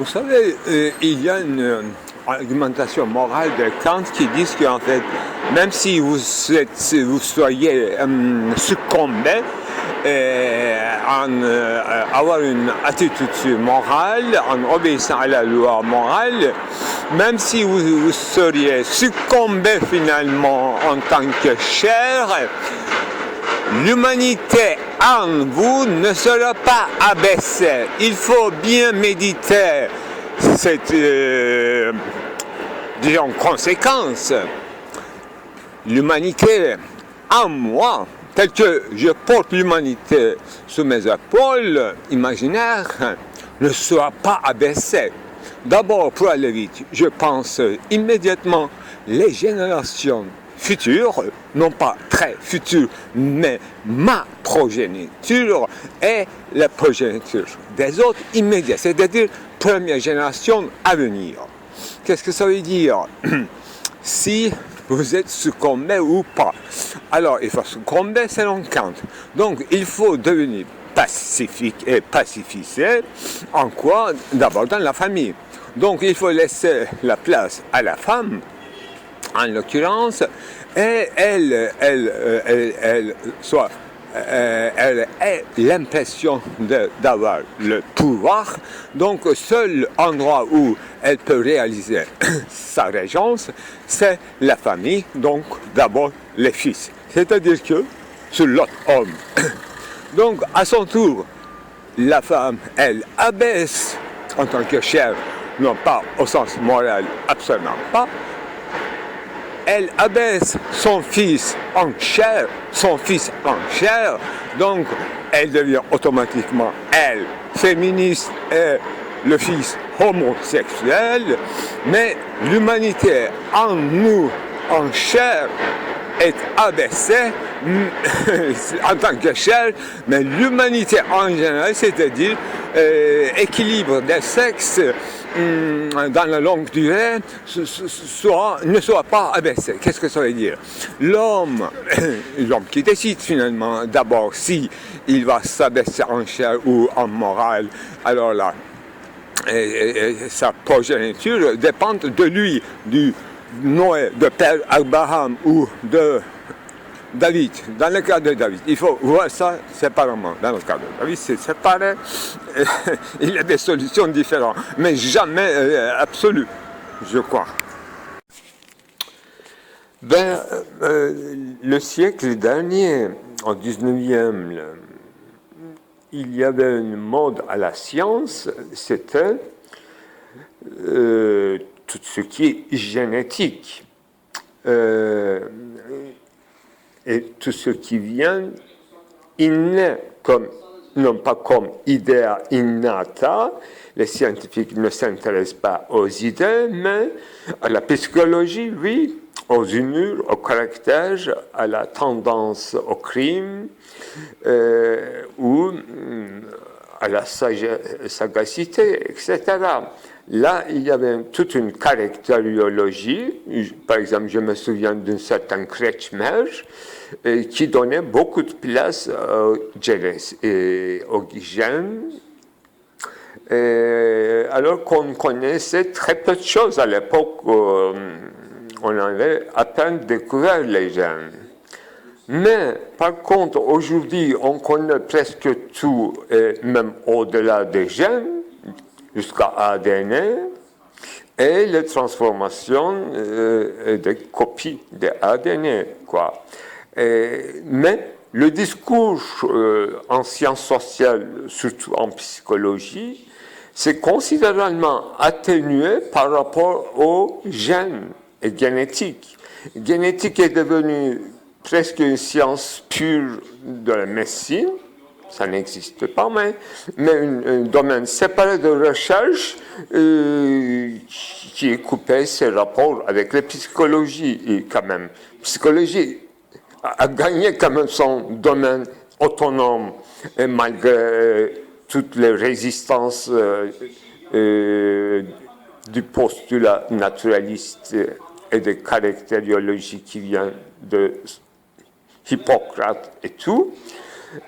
Vous savez, il y a une argumentation morale de Kant qui dit qu'en fait, même si vous soyez succombé, en avoir une attitude morale, en obéissant à la loi morale, même si vous seriez succombé finalement en tant que chair, l'humanité en vous ne sera pas abaissée. Il faut bien méditer cette conséquence. L'humanité en moi, tel que je porte l'humanité sous mes épaules imaginaires, ne sera pas abaissée. D'abord, pour aller vite, je pense immédiatement les générations futures, non pas très futures, mais ma progéniture et la progéniture des autres immédiats, c'est-à-dire première génération à venir. Qu'est-ce que ça veut dire? Si vous êtes succombé ou pas. Alors, il faut succomber selon Kant. Donc, il faut devenir pacifique et pacifié. En quoi? D'abord dans la famille. Donc, il faut laisser la place à la femme, en l'occurrence, et elle ait l'impression d'avoir le pouvoir. Donc, seul endroit où elle peut réaliser sa régence, c'est la famille, donc d'abord les fils. C'est-à-dire que sur l'autre homme. Donc, à son tour, la femme, elle abaisse en tant que chair, non pas au sens moral, absolument pas. Elle abaisse son fils en chair, donc elle devient automatiquement, elle, féministe et le fils homosexuel, mais l'humanité en nous, en chair, est abaissée en tant que chair, mais l'humanité en général, c'est-à-dire équilibre des sexes dans la longue durée, ne soit pas abaissé. Qu'est-ce que ça veut dire? L'homme qui décide finalement d'abord si il va s'abaisser en chair ou en morale, alors là, sa progéniture dépend de lui, du Noé, de Père Abraham ou de David. Dans le cas de David, il faut voir ça séparément. Dans le cas de David, c'est séparé. Il y a des solutions différentes, mais jamais absolues, je crois. Le siècle dernier, en 19e, il y avait une mode à la science, c'était tout ce qui est génétique. Et tout ce qui vient inné, non pas comme idea innata. Les scientifiques ne s'intéressent pas aux idées, mais à la psychologie, oui, aux humeurs, au caractère, à la tendance au crime, ou à la sagacité, etc. Là, il y avait toute une caractériologie. Par exemple, je me souviens d'un certain Kretschmer qui donnait beaucoup de place aux gènes, alors qu'on connaissait très peu de choses à l'époque. On avait à peine découvert les gènes. Mais par contre, aujourd'hui, on connaît presque tout, et même au-delà des gènes, jusqu'à ADN, et les transformations des copies de ADN, quoi. Mais le discours en sciences sociales, surtout en psychologie, c'est considérablement atténué par rapport aux gènes et génétique. Génétique est devenue presque une science pure de la médecine. Ça n'existe pas, mais un domaine séparé de recherche qui est coupé ses rapports avec la psychologie. Et quand même, psychologie a gagné quand même son domaine autonome, et malgré toutes les résistances du postulat naturaliste et de caractériologie qui vient de Hippocrate et tout.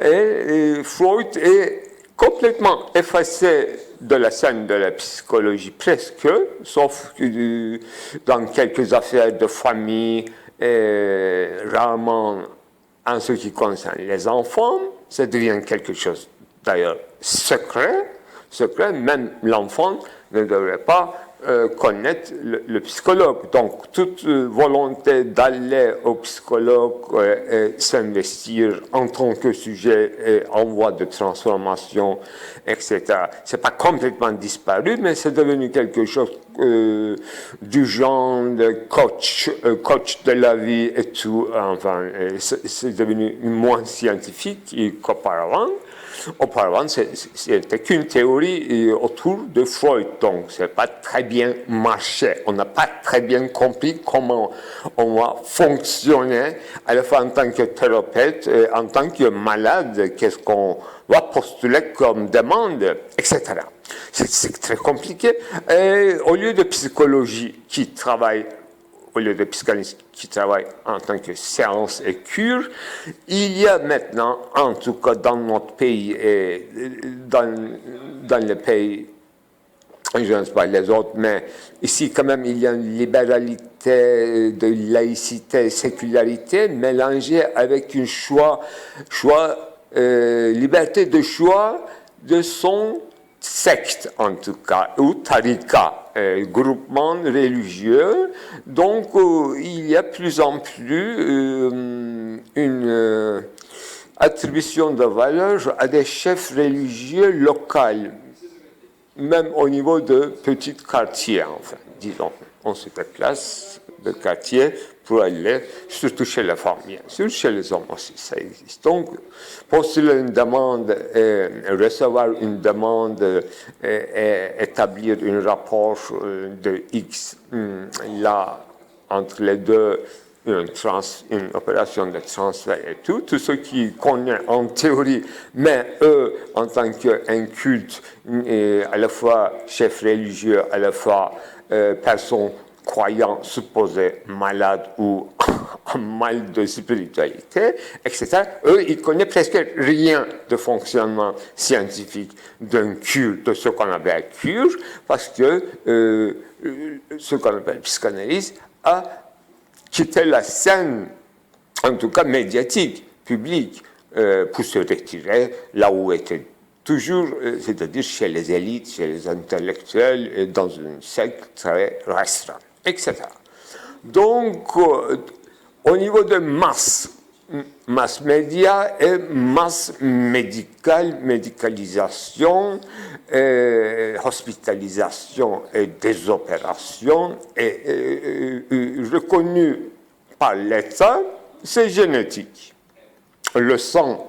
Et Freud est complètement effacé de la scène de la psychologie, presque, sauf que dans quelques affaires de famille, et rarement en ce qui concerne les enfants, ça devient quelque chose d'ailleurs secret, même l'enfant ne devrait pas connaître le psychologue. Donc, toute volonté d'aller au psychologue et s'investir en tant que sujet et en voie de transformation, etc., c'est pas complètement disparu, mais c'est devenu quelque chose du genre de coach de la vie et tout. Enfin, c'est devenu moins scientifique qu'auparavant. Auparavant, c'était qu'une théorie autour de Freud, donc c'est pas très bien marché. On n'a pas très bien compris comment on va fonctionner, à la fois en tant que thérapeute et en tant que malade, qu'est-ce qu'on va postuler comme demande, etc. C'est très compliqué. Et au lieu de psychologie qui travaille au lieu de psychanalyste qui travaille en tant que séance et cure, il y a maintenant, en tout cas dans notre pays et dans les pays, je ne sais pas les autres, mais ici quand même il y a une libéralité de laïcité, sécularité mélangée avec une liberté de choix de son secte en tout cas, ou tarika, groupement religieux. Donc il y a plus en plus une attribution de valeur à des chefs religieux locaux, même au niveau de petits quartiers, enfin, disons. On se déplace de quartier pour aller, surtout chez les femmes, bien sûr, chez les hommes aussi, ça existe. Donc, postuler une demande, recevoir une demande, établir un rapport de X, là, entre les deux, une opération de transfert et tout ce qui connaît en théorie, mais eux, en tant qu'un culte, à la fois chef religieux, à la fois personne croyant, supposé malade ou en mal de spiritualité, etc., eux, ils ne connaissent presque rien de fonctionnement scientifique d'un culte, de ce qu'on appelle cure, parce que ce qu'on appelle psychanalyse a quitté la scène, en tout cas médiatique, publique, pour se retirer là où était toujours, c'est-à-dire chez les élites, chez les intellectuels, et dans une secte très restreinte, etc. Donc, au niveau de masse média et masse médicale, médicalisation, hospitalisation et des opérations, reconnues par l'État, c'est génétique. Le sang,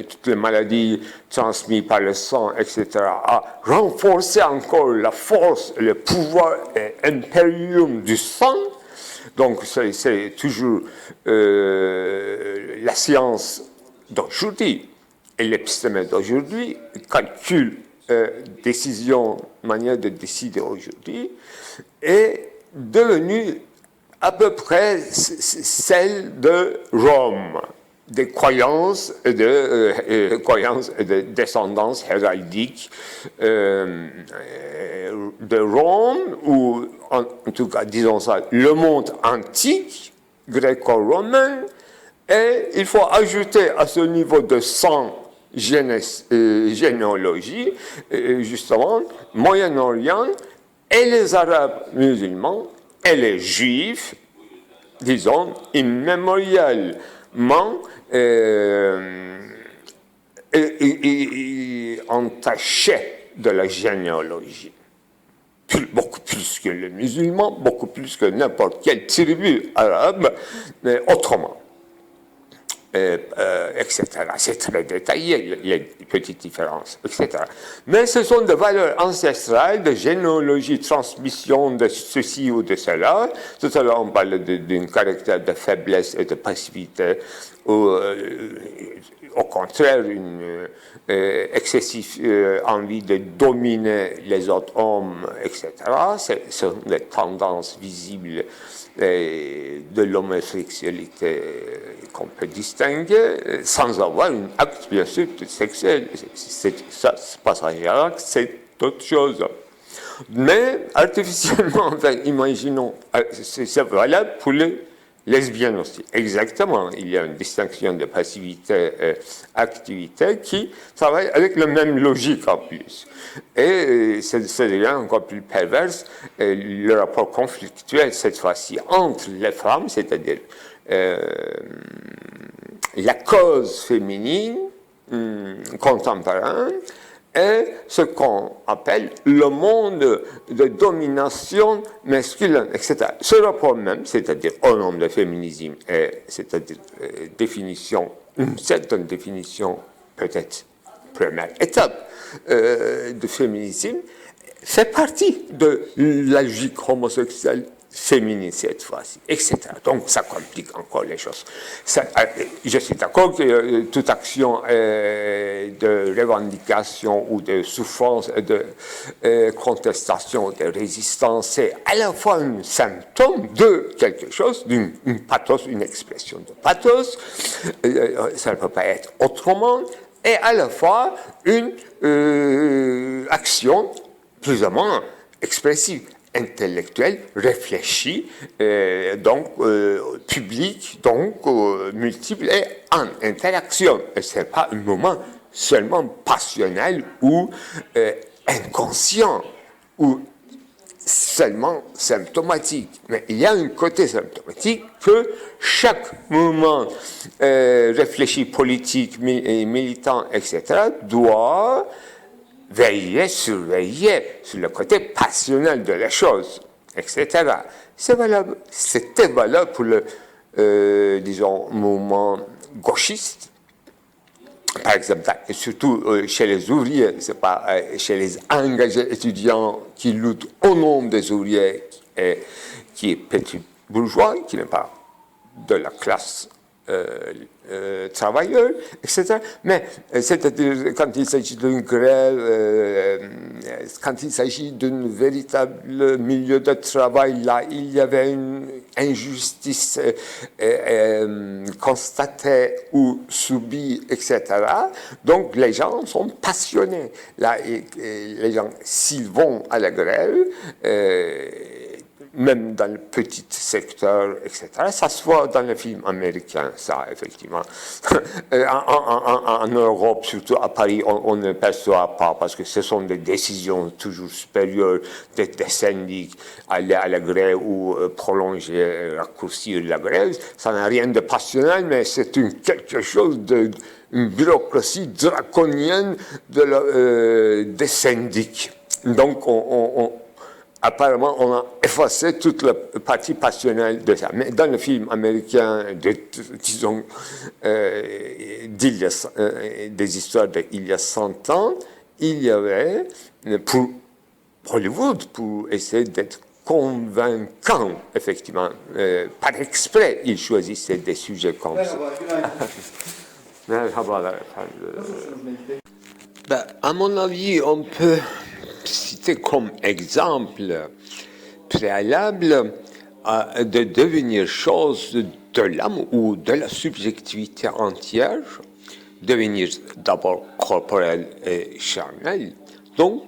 toutes les maladies transmises par le sang, etc., a renforcé encore la force, le pouvoir et l'impérium du sang. Donc, c'est toujours la science d'aujourd'hui et l'épistémère d'aujourd'hui, calcul, décision, manière de décider aujourd'hui, est devenue à peu près celle de Rome, des croyances et de descendance héraldique de Rome, ou en tout cas, disons ça, le monde antique, gréco-romain, et il faut ajouter à ce niveau de généalogie, justement, Moyen-Orient et les Arabes musulmans et les Juifs, disons, immémorialement, entachés de la généalogie. Beaucoup plus que les musulmans, beaucoup plus que n'importe quelle tribu arabe, mais autrement. Etc. C'est très détaillé, les petites différences, etc. Mais ce sont des valeurs ancestrales de généalogie, transmission de ceci ou de cela. Tout à l'heure, on parlait d'un caractère de faiblesse et de passivité. au contraire une excessive envie de dominer les autres hommes, etc. Ce sont les tendances visibles de l'homosexualité qu'on peut distinguer, sans avoir un acte, bien sûr, sexuel. Ça, c'est passagère, c'est autre chose. Mais artificiellement, enfin, imaginons, c'est valable pour les lesbiennes aussi. Exactement, il y a une distinction de passivité-activité qui travaille avec la même logique en plus. Et ça devient encore plus perverse, le rapport conflictuel cette fois-ci entre les femmes, c'est-à-dire la cause féminine contemporaine, et ce qu'on appelle le monde de domination masculine, etc. Ce rapport même, c'est-à-dire au nom de féminisme, c'est-à-dire une certaine définition, peut-être première étape de féminisme, fait partie de la logique homosexuelle féminine cette fois-ci, etc. Donc ça complique encore les choses. Je suis d'accord que toute action de revendication ou de souffrance, de contestation, de résistance, c'est à la fois un symptôme de quelque chose, d'une pathos, une expression de pathos, ça ne peut pas être autrement, et à la fois une action plus ou moins expressive, intellectuelle, réfléchie, donc publique, donc multiple et en interaction. Et ce n'est pas un moment seulement passionnel ou inconscient ou seulement symptomatique. Mais il y a un côté symptomatique que chaque moment réfléchi, politique, militant, etc., doit veiller, surveiller sur le côté passionnel de la chose, etc. C'est valable. C'était valable pour le, disons, mouvement gauchiste, par exemple, et surtout chez les ouvriers, c'est pas chez les engagés étudiants qui luttent au nom des ouvriers, qui est petit bourgeois, qui n'est pas de la classe travailleurs, etc. Mais c'est-à-dire quand il s'agit d'une grève, quand il s'agit d'un véritable milieu de travail, là, il y avait une injustice constatée ou subie, etc. Donc les gens sont passionnés. Là, les gens, s'ils vont à la grève, même dans le petit secteur, etc. Ça se voit dans les films américains, ça, effectivement. En Europe, surtout à Paris, on ne perçoit pas, parce que ce sont des décisions toujours supérieures des syndics, aller à la grève ou prolonger, raccourcir la grève. Ça n'a rien de passionnel, mais c'est quelque chose une bureaucratie draconienne des syndics. Donc, apparemment, on a effacé toute la partie passionnelle de ça. Mais dans le film américain, disons, des histoires d'il y a 100 ans, il y avait, pour Hollywood, pour essayer d'être convaincant, effectivement, par exprès, ils choisissaient des sujets comme ça. À mon avis, on peut citer comme exemple préalable de devenir chose de l'âme ou de la subjectivité entière, devenir d'abord corporel et charnel. Donc,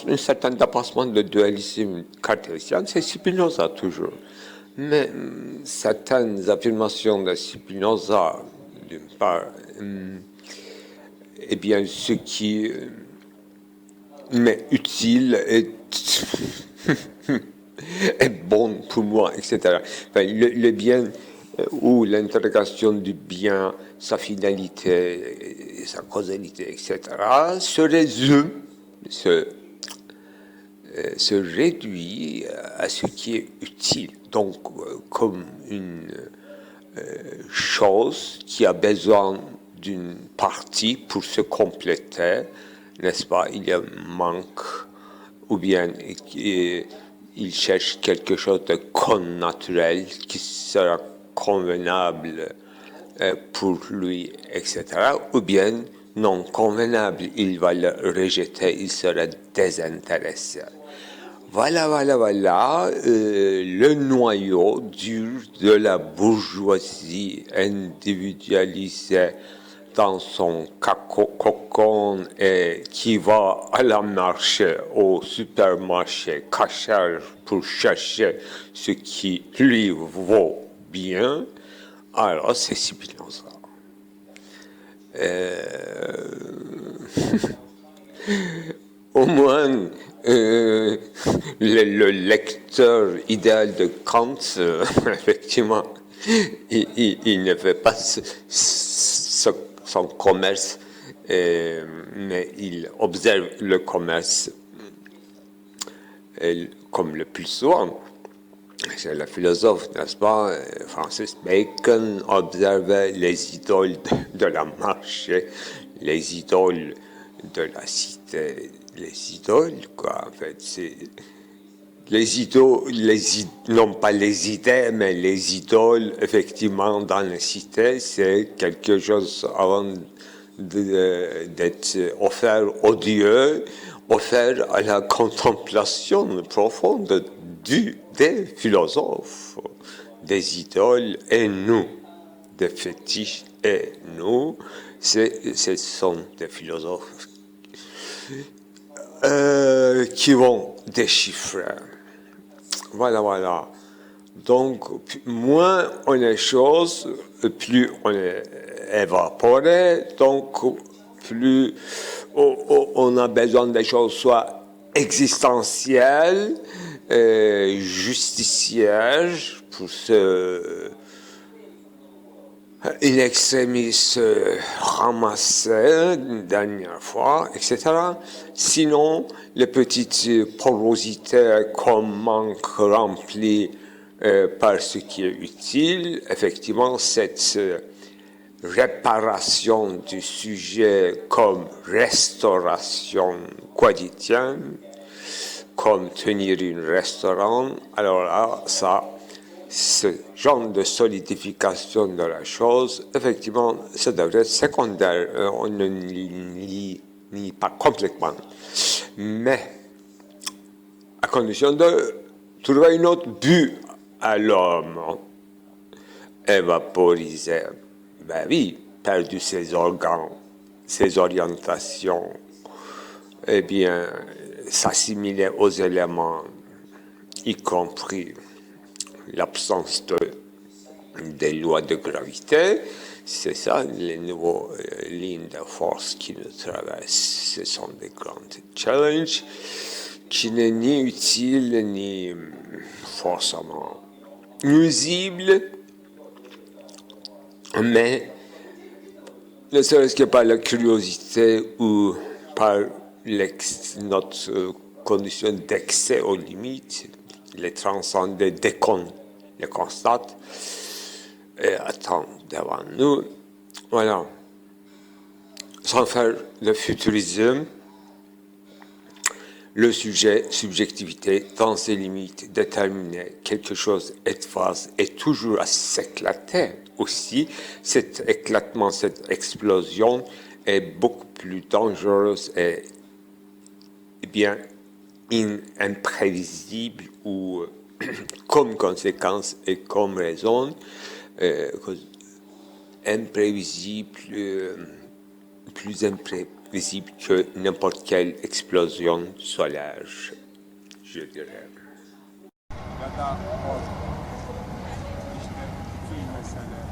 un certain dépassement de dualisme cartésien, c'est Spinoza toujours. Mais certaines affirmations de Spinoza, d'une part, eh bien, ce qui m'est utile est bon pour moi, etc. Enfin, le bien ou l'interrogation du bien, sa finalité, sa causalité, etc., se résume, se réduit à ce qui est utile. Donc, comme une chose qui a besoin d'une partie pour se compléter, n'est-ce pas? Il y a un manque, ou bien il cherche quelque chose de connaturel qui sera convenable pour lui, etc. Ou bien non convenable, il va le rejeter, il sera désintéressé. Voilà, le noyau dur de la bourgeoisie individualisée dans son cocon et qui va à la marché, au supermarché, cachère pour chercher ce qui lui vaut bien. Alors, c'est Spinoza. Au moins, le lecteur idéal de Kant, effectivement, il ne fait pas son commerce, mais il observe le commerce comme le plus souvent. C'est le philosophe, n'est-ce pas? Francis Bacon observait les idoles de la marché, les idoles de la cité. Les idoles, quoi, en fait, c'est les idoles, non pas les idées, mais les idoles, effectivement, dans la cité, c'est quelque chose avant d'être offert aux dieux, offert à la contemplation profonde des philosophes, des idoles et nous, des fétiches et nous, ce sont des philosophes qui vont déchiffrer. Voilà. Donc, moins on est chose, plus on est évaporé, donc plus on a besoin des choses soit existentielles, justicières, pour se in extremis ramassé une dernière fois, etc. Sinon, les petites porosités comme manque rempli par ce qui est utile, effectivement, cette réparation du sujet comme restauration quotidienne, comme tenir un restaurant, alors là, ce genre de solidification de la chose, effectivement, ça devrait être secondaire. On ne nie pas complètement. Mais, à condition de trouver un autre but à l'homme, évaporiser, ben oui, perdu ses organes, ses orientations, eh bien, s'assimiler aux éléments, y compris l'absence des lois de gravité, c'est ça, les nouvelles lignes de force qui nous traversent. Ce sont des grands challenges qui n'est ni utiles ni forcément nuisibles, mais ne serait-ce que par la curiosité ou par notre condition d'excès aux limites, les transcender dès qu'on les constate et attend devant nous. Voilà. Sans faire le futurisme, le sujet, subjectivité, dans ses limites, déterminer quelque chose est phase est toujours à s'éclater aussi. Cet éclatement, cette explosion est beaucoup plus dangereuse et bien imprévisible ou comme conséquence et comme raison, imprévisible, plus imprévisible que n'importe quelle explosion solaire, je dirais. Ya da işte iki mesele